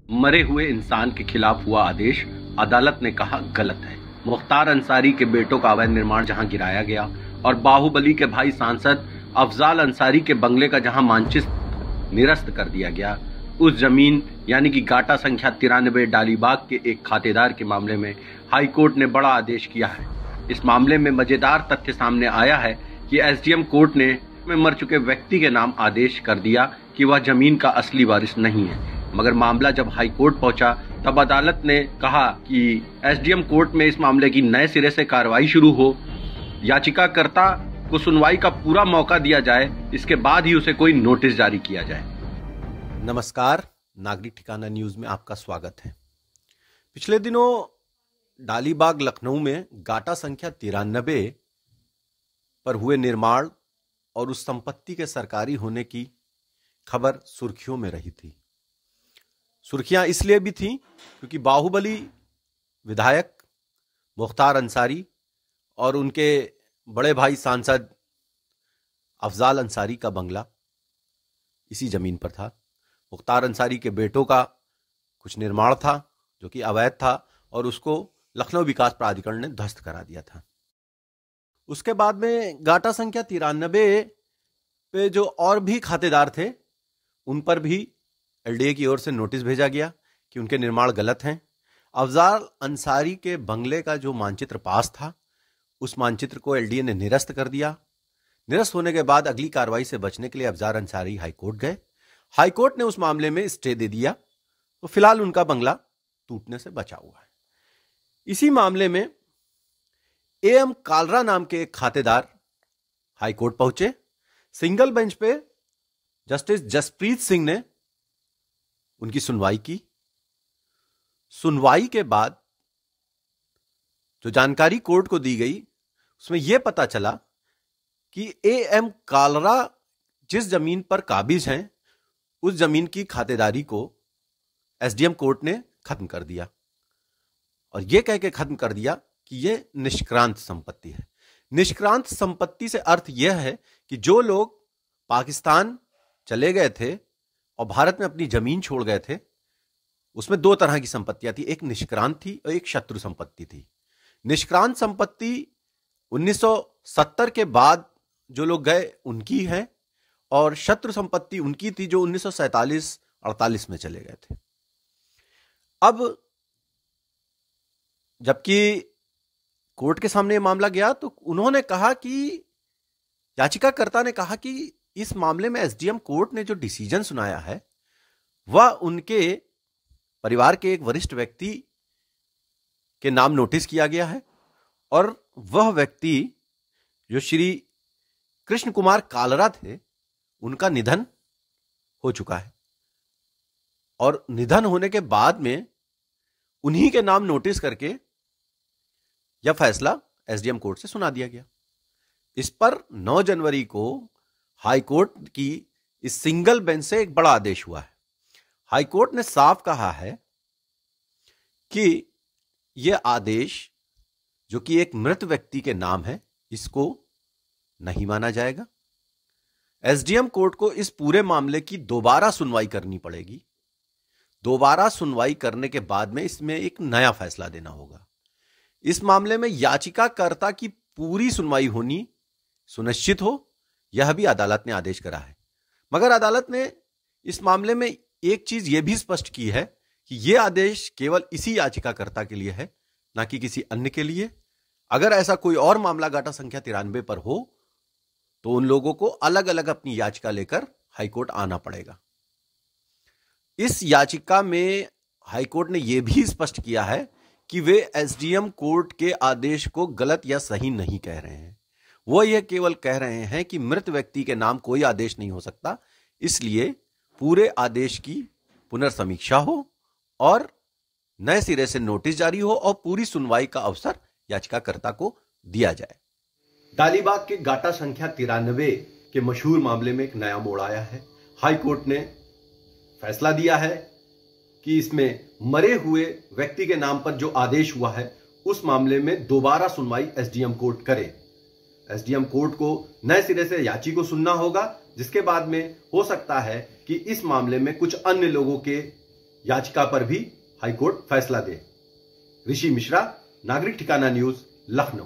मरे हुए इंसान के खिलाफ हुआ आदेश अदालत ने कहा गलत है। मुख्तार अंसारी के बेटों का अवैध निर्माण जहां गिराया गया और बाहुबली के भाई सांसद अफजाल अंसारी के बंगले का जहां मानचित्र निरस्त कर दिया गया, उस जमीन यानी कि गाटा संख्या 93 डालीबाग के एक खातेदार के मामले में हाईकोर्ट ने बड़ा आदेश किया है। इस मामले में मजेदार तथ्य सामने आया है कि एसडीएम कोर्ट ने मर चुके व्यक्ति के नाम आदेश कर दिया कि वह जमीन का असली वारिस नहीं है। मगर मामला जब हाई कोर्ट पहुंचा तब अदालत ने कहा कि एसडीएम कोर्ट में इस मामले की नए सिरे से कार्रवाई शुरू हो, याचिकाकर्ता को सुनवाई का पूरा मौका दिया जाए, इसके बाद ही उसे कोई नोटिस जारी किया जाए। नमस्कार, नागरिक ठिकाना न्यूज में आपका स्वागत है। पिछले दिनों डालीबाग लखनऊ में गाटा संख्या 93 पर हुए निर्माण और उस संपत्ति के सरकारी होने की खबर सुर्खियों में रही थी। सुर्खियां इसलिए भी थीं क्योंकि बाहुबली विधायक मुख्तार अंसारी और उनके बड़े भाई सांसद अफजाल अंसारी का बंगला इसी जमीन पर था। मुख्तार अंसारी के बेटों का कुछ निर्माण था जो कि अवैध था और उसको लखनऊ विकास प्राधिकरण ने ध्वस्त करा दिया था। उसके बाद में गाटा संख्या 93 पे जो और भी खातेदार थे उन पर भी एलडीए की ओर से नोटिस भेजा गया कि उनके निर्माण गलत हैं। अफजाल अंसारी के बंगले का जो मानचित्र पास था उस मानचित्र को एलडीए ने निरस्त कर दिया। निरस्त होने के बाद अगली कार्रवाई से बचने के लिए अफजाल अंसारी हाईकोर्ट गए। हाईकोर्ट ने उस मामले में स्टे दे दिया, तो फिलहाल उनका बंगला टूटने से बचा हुआ है। इसी मामले में एएम कालरा नाम के एक खातेदार हाईकोर्ट पहुंचे। सिंगल बेंच पे जस्टिस जसप्रीत सिंह ने उनकी सुनवाई की। सुनवाई के बाद जो जानकारी कोर्ट को दी गई उसमें यह पता चला कि एएम कालरा जिस जमीन पर काबिज हैं उस जमीन की खातेदारी को एसडीएम कोर्ट ने खत्म कर दिया और यह कह के खत्म कर दिया कि यह निष्क्रांत संपत्ति है। निष्क्रांत संपत्ति से अर्थ यह है कि जो लोग पाकिस्तान चले गए थे और भारत में अपनी जमीन छोड़ गए थे, उसमें दो तरह की संपत्तियां थी, एक निष्क्रांत थी और एक शत्रु संपत्ति थी। निष्क्रांत संपत्ति 1970 के बाद जो लोग गए उनकी है और शत्रु संपत्ति उनकी थी जो 1947-48 में चले गए थे। अब जबकि कोर्ट के सामने मामला गया तो उन्होंने कहा कि याचिकाकर्ता ने कहा कि इस मामले में एसडीएम कोर्ट ने जो डिसीजन सुनाया है वह उनके परिवार के एक वरिष्ठ व्यक्ति के नाम नोटिस किया गया है और वह व्यक्ति जो श्री कृष्ण कुमार कालरा थे उनका निधन हो चुका है और निधन होने के बाद में उन्हीं के नाम नोटिस करके यह फैसला एसडीएम कोर्ट से सुना दिया गया। इस पर 9 जनवरी को हाईकोर्ट की इस सिंगल बेंच से एक बड़ा आदेश हुआ है। हाईकोर्ट ने साफ कहा है कि यह आदेश जो कि एक मृत व्यक्ति के नाम है इसको नहीं माना जाएगा। एसडीएम कोर्ट को इस पूरे मामले की दोबारा सुनवाई करनी पड़ेगी। दोबारा सुनवाई करने के बाद में इसमें एक नया फैसला देना होगा। इस मामले में याचिकाकर्ता की पूरी सुनवाई होनी सुनिश्चित हो, यह भी अदालत ने आदेश करा है। मगर अदालत ने इस मामले में एक चीज यह भी स्पष्ट की है कि यह आदेश केवल इसी याचिकाकर्ता के लिए है, ना कि किसी अन्य के लिए। अगर ऐसा कोई और मामला गाटा संख्या 93 पर हो तो उन लोगों को अलग अलग अपनी याचिका लेकर हाईकोर्ट आना पड़ेगा। इस याचिका में हाईकोर्ट ने यह भी स्पष्ट किया है कि वे एसडीएम कोर्ट के आदेश को गलत या सही नहीं कह रहे हैं। वो यह केवल कह रहे हैं कि मृत व्यक्ति के नाम कोई आदेश नहीं हो सकता, इसलिए पूरे आदेश की पुनर्समीक्षा हो और नए सिरे से नोटिस जारी हो और पूरी सुनवाई का अवसर याचिकाकर्ता को दिया जाए। डालीबाग के गाटा संख्या 93 के मशहूर मामले में एक नया मोड़ आया है। हाईकोर्ट ने फैसला दिया है कि इसमें मरे हुए व्यक्ति के नाम पर जो आदेश हुआ है उस मामले में दोबारा सुनवाई एसडीएम कोर्ट करे। एसडीएम कोर्ट को नए सिरे से याची को सुनना होगा, जिसके बाद में हो सकता है कि इस मामले में कुछ अन्य लोगों के याचिका पर भी हाईकोर्ट फैसला दे। ऋषि मिश्रा, नागरिक ठिकाना न्यूज, लखनऊ।